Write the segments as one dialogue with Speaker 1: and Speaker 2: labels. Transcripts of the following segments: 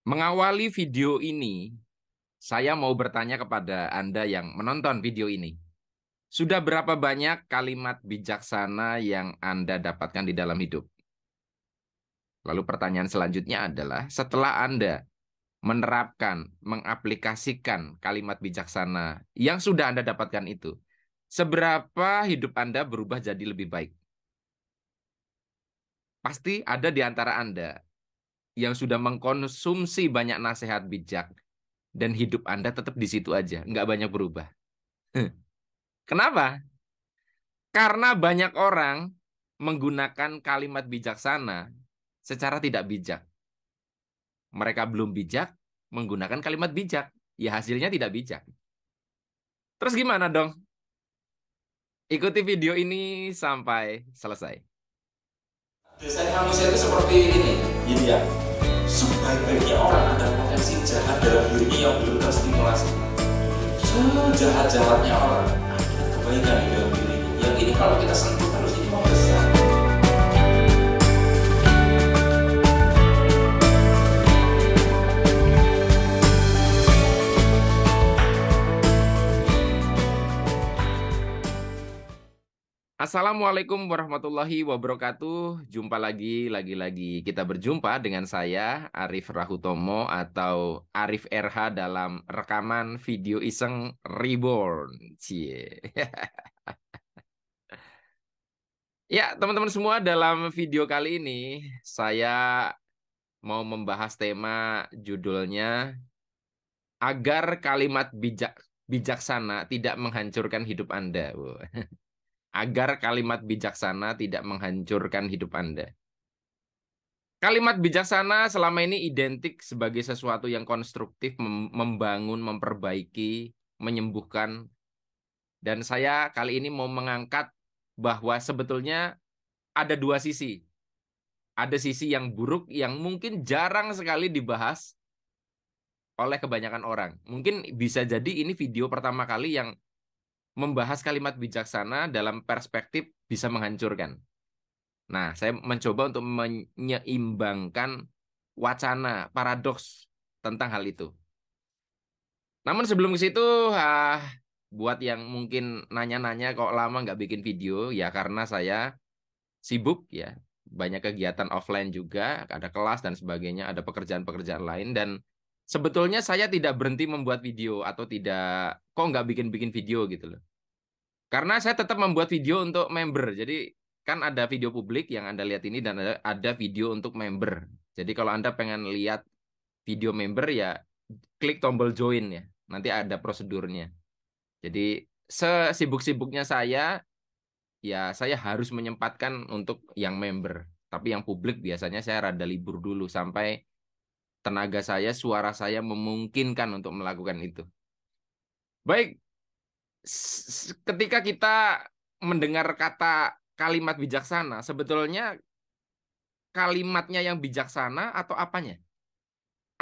Speaker 1: Mengawali video ini, saya mau bertanya kepada Anda yang menonton video ini. Sudah berapa banyak kalimat bijaksana yang Anda dapatkan di dalam hidup? Lalu pertanyaan selanjutnya adalah, setelah Anda menerapkan, mengaplikasikan kalimat bijaksana yang sudah Anda dapatkan itu, seberapa hidup Anda berubah jadi lebih baik? Pasti ada di antara Anda yang sudah mengkonsumsi banyak nasihat bijak dan hidup Anda tetap di situ aja, nggak banyak berubah. Kenapa? Karena banyak orang menggunakan kalimat bijaksana secara tidak bijak. Mereka belum bijak, menggunakan kalimat bijak. Ya hasilnya tidak bijak. Terus gimana dong? Ikuti video ini sampai selesai.
Speaker 2: Biasanya manusia itu seperti ini, gitu ya. Sebaik-baiknya orang ada potensi jahat dalam dirinya yang belum terstimulasi. Sejahat-jahatnya orang ada kebaikan di dalam diri. Yang ini kalau kita sentuh terus ini membesar.
Speaker 1: Assalamualaikum warahmatullahi wabarakatuh. Jumpa lagi kita berjumpa dengan saya Arif Rahutomo atau Arif RH dalam rekaman video iseng Reborn. Cie. Ya, teman-teman semua, dalam video kali ini saya mau membahas tema judulnya agar kalimat bijaksana tidak menghancurkan hidup Anda. Wow. Agar kalimat bijaksana tidak menghancurkan hidup Anda. Kalimat bijaksana selama ini identik sebagai sesuatu yang konstruktif, membangun, memperbaiki, menyembuhkan. Dan saya kali ini mau mengangkat bahwa sebetulnya ada dua sisi. Ada sisi yang buruk yang mungkin jarang sekali dibahas oleh kebanyakan orang. Mungkin bisa jadi ini video pertama kali yang membahas kalimat bijaksana dalam perspektif bisa menghancurkan. Nah, saya mencoba untuk menyeimbangkan wacana, paradoks tentang hal itu. Namun sebelum ke situ, buat yang mungkin nanya-nanya kok lama nggak bikin video, ya karena saya sibuk ya. Banyak kegiatan offline juga, ada kelas dan sebagainya, ada pekerjaan-pekerjaan lain. Dan sebetulnya saya tidak berhenti membuat video atau tidak, kok nggak bikin-bikin video gitu loh. Karena saya tetap membuat video untuk member. Jadi kan ada video publik yang Anda lihat ini dan ada video untuk member. Jadi kalau Anda pengen lihat video member ya klik tombol join ya. Nanti ada prosedurnya. Jadi sesibuk-sibuknya saya ya saya harus menyempatkan untuk yang member. Tapi yang publik biasanya saya rada libur dulu sampai tenaga saya, suara saya memungkinkan untuk melakukan itu. Baik, ketika kita mendengar kata kalimat bijaksana, sebetulnya kalimatnya yang bijaksana atau apanya?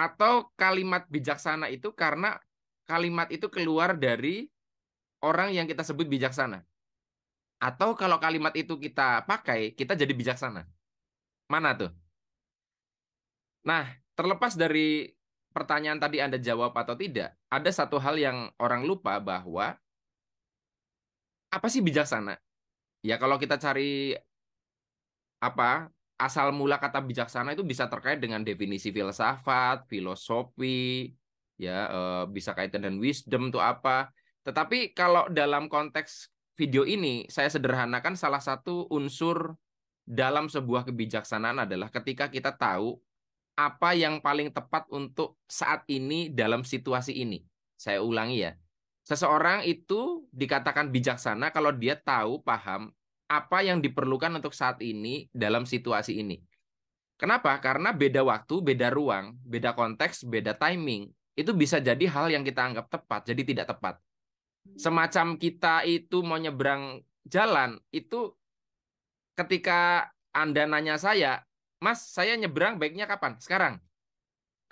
Speaker 1: Atau kalimat bijaksana itu karena kalimat itu keluar dari orang yang kita sebut bijaksana? Atau kalau kalimat itu kita pakai, kita jadi bijaksana? Mana tuh? Nah, terlepas dari pertanyaan tadi Anda jawab atau tidak, ada satu hal yang orang lupa bahwa apa sih bijaksana? Ya kalau kita cari apa asal mula kata bijaksana itu bisa terkait dengan definisi filsafat, filosofi, ya bisa kaitan dengan wisdom itu apa. Tetapi kalau dalam konteks video ini saya sederhanakan salah satu unsur dalam sebuah kebijaksanaan adalah ketika kita tahu apa yang paling tepat untuk saat ini dalam situasi ini. Saya ulangi ya. Seseorang itu dikatakan bijaksana kalau dia tahu, paham apa yang diperlukan untuk saat ini dalam situasi ini. Kenapa? Karena beda waktu, beda ruang, beda konteks, beda timing. Itu bisa jadi hal yang kita anggap tepat, jadi tidak tepat. Semacam kita itu mau nyebrang jalan, itu ketika Anda nanya saya, Mas, saya nyebrang baiknya kapan? Sekarang.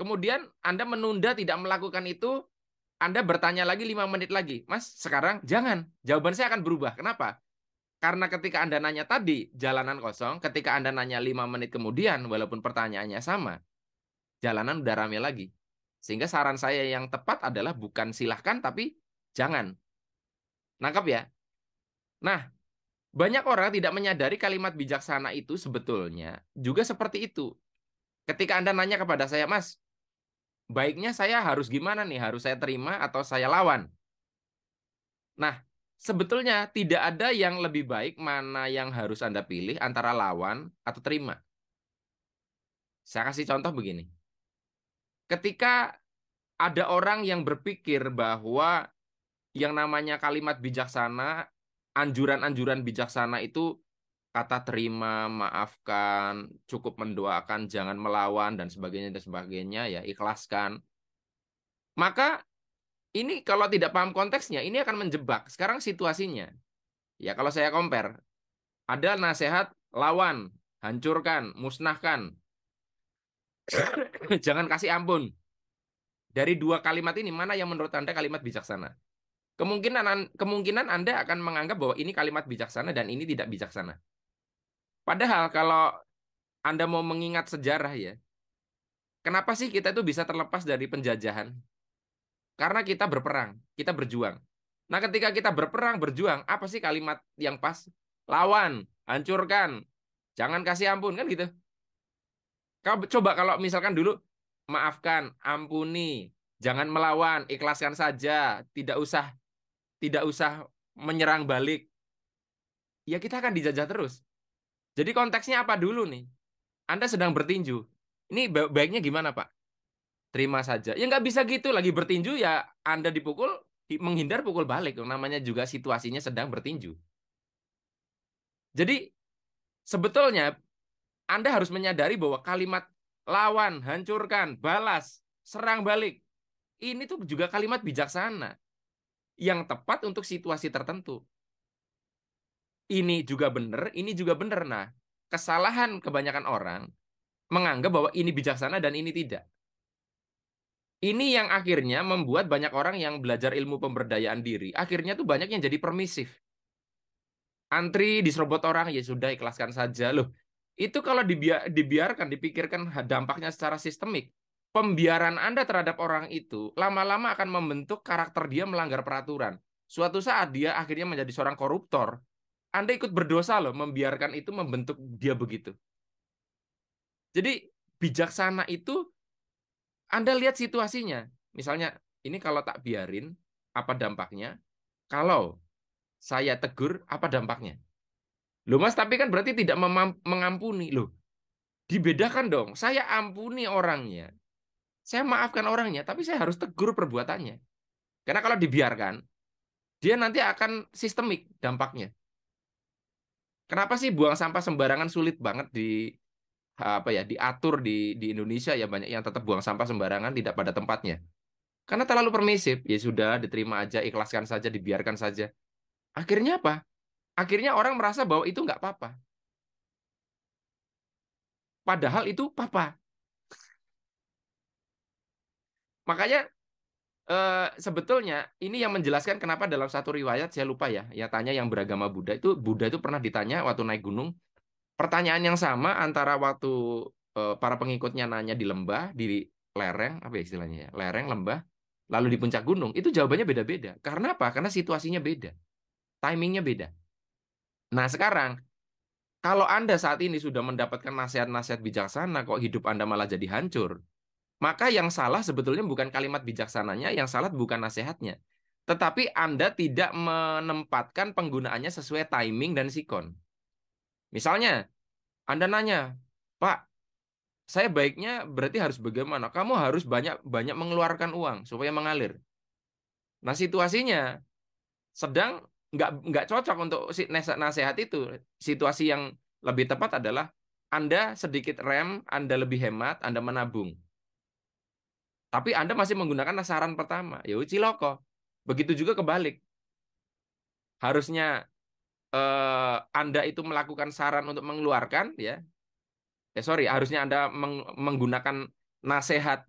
Speaker 1: Kemudian Anda menunda tidak melakukan itu, Anda bertanya lagi 5 menit lagi. Mas, sekarang jangan. Jawaban saya akan berubah. Kenapa? Karena ketika Anda nanya tadi, jalanan kosong. Ketika Anda nanya 5 menit kemudian, walaupun pertanyaannya sama, jalanan udah rame lagi. Sehingga saran saya yang tepat adalah bukan silahkan, tapi jangan. Nangkap ya? Nah, banyak orang tidak menyadari kalimat bijaksana itu sebetulnya juga seperti itu. Ketika Anda nanya kepada saya, Mas, baiknya saya harus gimana nih? Harus saya terima atau saya lawan? Nah, sebetulnya tidak ada yang lebih baik mana yang harus Anda pilih antara lawan atau terima. Saya kasih contoh begini. Ketika ada orang yang berpikir bahwa yang namanya kalimat bijaksana, anjuran-anjuran bijaksana itu kata terima, maafkan, cukup mendoakan, jangan melawan, dan sebagainya, ya ikhlaskan. Maka ini kalau tidak paham konteksnya, ini akan menjebak. Sekarang situasinya, ya kalau saya compare, ada nasihat lawan, hancurkan, musnahkan, jangan kasih ampun. Dari dua kalimat ini, mana yang menurut Anda kalimat bijaksana? Kemungkinan Anda akan menganggap bahwa ini kalimat bijaksana dan ini tidak bijaksana. Padahal kalau Anda mau mengingat sejarah ya, kenapa sih kita itu bisa terlepas dari penjajahan? Karena kita berperang, kita berjuang. Nah, ketika kita berperang, berjuang, apa sih kalimat yang pas? Lawan, hancurkan, jangan kasih ampun, kan gitu. Kau coba kalau misalkan dulu, maafkan, ampuni, jangan melawan, ikhlaskan saja, tidak usah tidak usah menyerang balik. Ya kita akan dijajah terus. Jadi konteksnya apa dulu nih? Anda sedang bertinju. Ini baiknya gimana, Pak? Terima saja. Ya nggak bisa gitu. Lagi bertinju ya Anda dipukul, menghindar pukul balik. Yang namanya juga situasinya sedang bertinju. Jadi sebetulnya Anda harus menyadari bahwa kalimat lawan, hancurkan, balas, serang balik. Ini tuh juga kalimat bijaksana. Yang tepat untuk situasi tertentu. Ini juga benar, ini juga benar. Nah, kesalahan kebanyakan orang menganggap bahwa ini bijaksana dan ini tidak. Ini yang akhirnya membuat banyak orang yang belajar ilmu pemberdayaan diri, akhirnya tuh banyak yang jadi permisif. Antri diserobot orang, ya sudah ikhlaskan saja. Loh, itu kalau dibiarkan, dipikirkan dampaknya secara sistemik, pembiaran Anda terhadap orang itu lama-lama akan membentuk karakter dia melanggar peraturan. Suatu saat dia akhirnya menjadi seorang koruptor. Anda ikut berdosa loh, membiarkan itu membentuk dia begitu. Jadi bijaksana itu Anda lihat situasinya. Misalnya, ini kalau tak biarin, apa dampaknya? Kalau saya tegur, apa dampaknya? Loh mas, tapi kan berarti tidak mengampuni. Loh, dibedakan dong. Saya ampuni orangnya. Saya maafkan orangnya, tapi saya harus tegur perbuatannya. Karena kalau dibiarkan, dia nanti akan sistemik dampaknya. Kenapa sih buang sampah sembarangan sulit banget apa ya diatur di Indonesia ya banyak yang tetap buang sampah sembarangan tidak pada tempatnya. Karena terlalu permisif, ya sudah diterima aja, ikhlaskan saja, dibiarkan saja. Akhirnya apa? Akhirnya orang merasa bahwa itu nggak apa-apa. Padahal itu apa? Makanya sebetulnya ini yang menjelaskan kenapa dalam satu riwayat saya lupa ya, ya tanya yang beragama Buddha itu pernah ditanya waktu naik gunung, pertanyaan yang sama antara waktu para pengikutnya nanya di lembah, di lereng, apa ya istilahnya ya, lereng, lembah, lalu di puncak gunung, itu jawabannya beda-beda. Karena apa? Karena situasinya beda, timingnya beda. Nah sekarang, kalau Anda saat ini sudah mendapatkan nasihat-nasihat bijaksana, kok hidup Anda malah jadi hancur, maka yang salah sebetulnya bukan kalimat bijaksananya, yang salah bukan nasihatnya. Tetapi Anda tidak menempatkan penggunaannya sesuai timing dan sikon. Misalnya, Anda nanya, Pak, saya baiknya berarti harus bagaimana? Kamu harus banyak banyak mengeluarkan uang supaya mengalir. Nah, situasinya sedang nggak cocok untuk si nasihat itu. Situasi yang lebih tepat adalah Anda sedikit rem, Anda lebih hemat, Anda menabung. Tapi Anda masih menggunakan saran pertama, ya ciloko. Begitu juga kebalik. Harusnya Anda itu melakukan saran untuk mengeluarkan, ya. Sorry, harusnya Anda menggunakan nasihat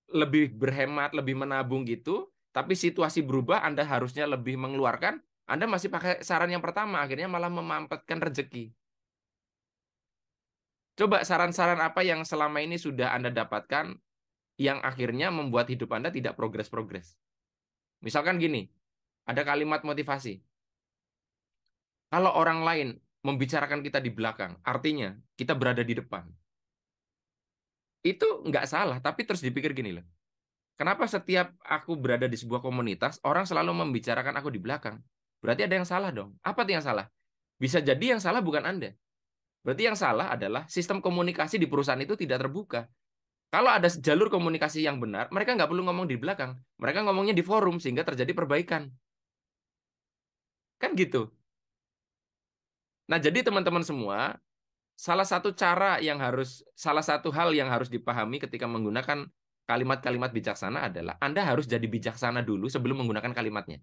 Speaker 1: lebih berhemat, lebih menabung gitu. Tapi situasi berubah, Anda harusnya lebih mengeluarkan. Anda masih pakai saran yang pertama, akhirnya malah memampatkan rezeki. Coba saran-saran apa yang selama ini sudah Anda dapatkan yang akhirnya membuat hidup Anda tidak progres-progres. Misalkan gini, ada kalimat motivasi. Kalau orang lain membicarakan kita di belakang, artinya kita berada di depan. Itu nggak salah, tapi terus dipikir gini loh. Kenapa setiap aku berada di sebuah komunitas, orang selalu membicarakan aku di belakang? Berarti ada yang salah dong. Apa yang salah? Bisa jadi yang salah bukan Anda. Berarti yang salah adalah sistem komunikasi di perusahaan itu tidak terbuka. Kalau ada jalur komunikasi yang benar, mereka nggak perlu ngomong di belakang. Mereka ngomongnya di forum sehingga terjadi perbaikan. Kan gitu. Nah, jadi teman-teman semua, salah satu hal yang harus dipahami ketika menggunakan kalimat-kalimat bijaksana adalah Anda harus jadi bijaksana dulu sebelum menggunakan kalimatnya.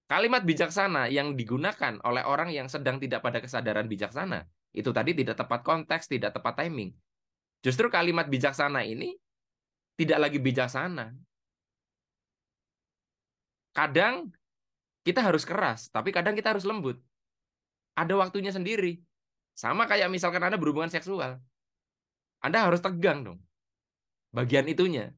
Speaker 1: Kalimat bijaksana yang digunakan oleh orang yang sedang tidak pada kesadaran bijaksana, itu tadi tidak tepat konteks, tidak tepat timing. Justru kalimat bijaksana ini tidak lagi bijaksana. Kadang kita harus keras, tapi kadang kita harus lembut. Ada waktunya sendiri. Sama kayak misalkan Anda berhubungan seksual. Anda harus tegang dong, bagian itunya.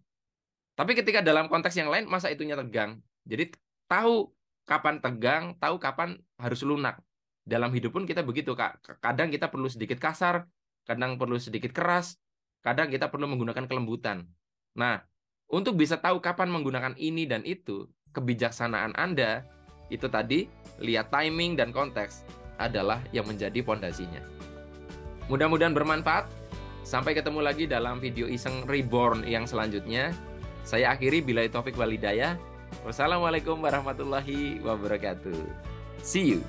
Speaker 1: Tapi ketika dalam konteks yang lain, masa itunya tegang. Jadi tahu kapan tegang, tahu kapan harus lunak. Dalam hidup pun kita begitu, Kak. Kadang kita perlu sedikit kasar, kadang perlu sedikit keras, kadang kita perlu menggunakan kelembutan. Nah, untuk bisa tahu kapan menggunakan ini dan itu, kebijaksanaan Anda, itu tadi, lihat timing dan konteks, adalah yang menjadi pondasinya. Mudah-mudahan bermanfaat. Sampai ketemu lagi dalam video iseng reborn yang selanjutnya. Saya akhiri billahi taufik wal hidayah. Wassalamualaikum warahmatullahi wabarakatuh. See you.